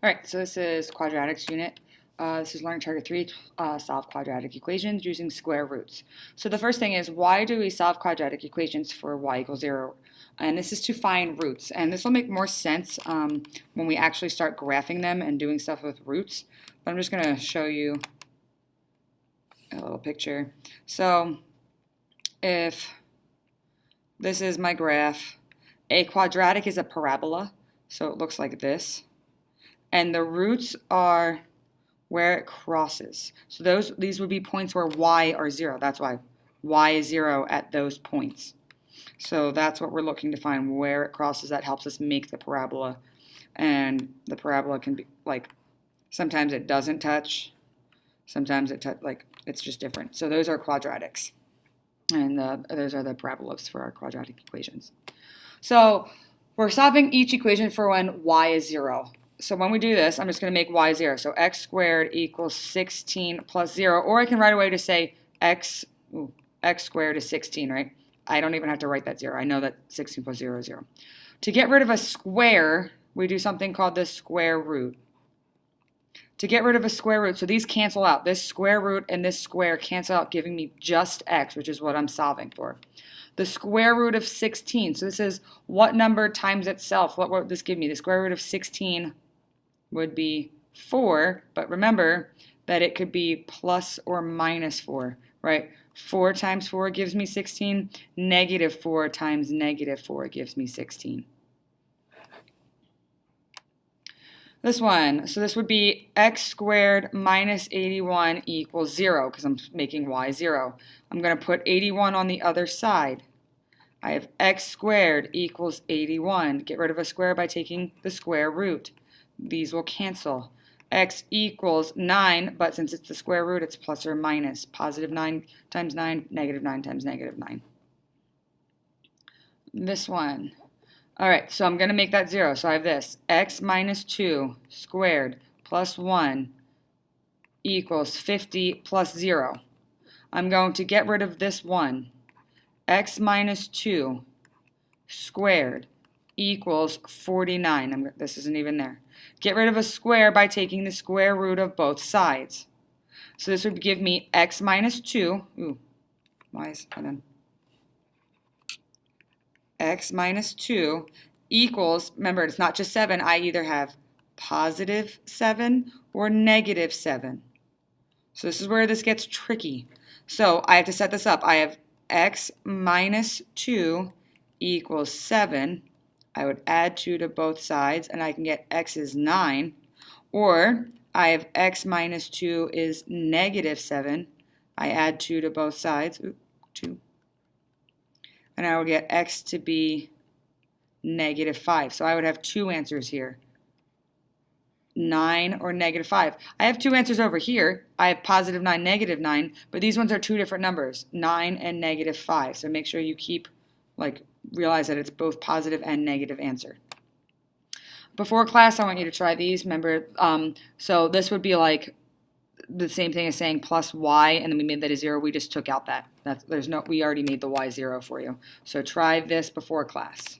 All right, so this is quadratics unit. This is learning target 3, solve quadratic equations using square roots. So the first thing is, why do we solve quadratic equations for y equals 0? And this is to find roots. And this will make more sense when we actually start graphing them and doing stuff with roots. But I'm just going to show you a little picture. So if this is my graph, a quadratic is a parabola, so it looks like this. And the roots are where it crosses. So these would be points where y are 0. That's why y is 0 at those points. So that's what we're looking to find, where it crosses. That helps us make the parabola. And the parabola can be like, sometimes it doesn't touch, sometimes it's just different. So those are quadratics. And those are the parabolas for our quadratic equations. So we're solving each equation for when y is 0. So when we do this, I'm just going to make y 0. So x squared equals 16 plus 0. Or I can write away to say x squared is 16, right? I don't even have to write that 0. I know that 16 plus 0 is 0. To get rid of a square, we do something called the square root. To get rid of a square root, so these cancel out. This square root and this square cancel out, giving me just x, which is what I'm solving for. The square root of 16, so this is what number times itself. What would this give me? The square root of 16 would be 4, but remember that it could be plus or minus 4, right? 4 times 4 gives me 16. Negative 4 times negative 4 gives me 16. This one, so this would be x squared minus 81 equals 0, because I'm making y 0. I'm going to put 81 on the other side. I have x squared equals 81. Get rid of a square by taking the square root. These will cancel. X equals 9, but since it's the square root, it's plus or minus. Positive 9 times 9, negative 9 times negative 9. This one. All right, so I'm going to make that 0. So I have this. X minus 2 squared plus 1 equals 50 plus 0. I'm going to get rid of this 1. X minus 2 squared equals 49. This isn't even there. Get rid of a square by taking the square root of both sides. So this would give me x minus 2. X minus 2 equals, remember, it's not just 7. I either have positive 7 or negative 7. So this is where this gets tricky. So I have to set this up. I have x minus 2 equals 7. I would add 2 to both sides, and I can get x is 9. Or I have x minus 2 is negative 7. I add 2 to both sides. 2. And I would get x to be negative 5. So I would have two answers here. 9 or negative 5. I have two answers over here. I have positive 9, negative 9, but these ones are two different numbers, 9 and negative 5. So make sure you realize that it's both positive and negative answer. Before class, I want you to try these. Remember, so this would be like the same thing as saying plus y, and then we made that a 0. We just took out that. We already made the y 0 for you. So try this before class.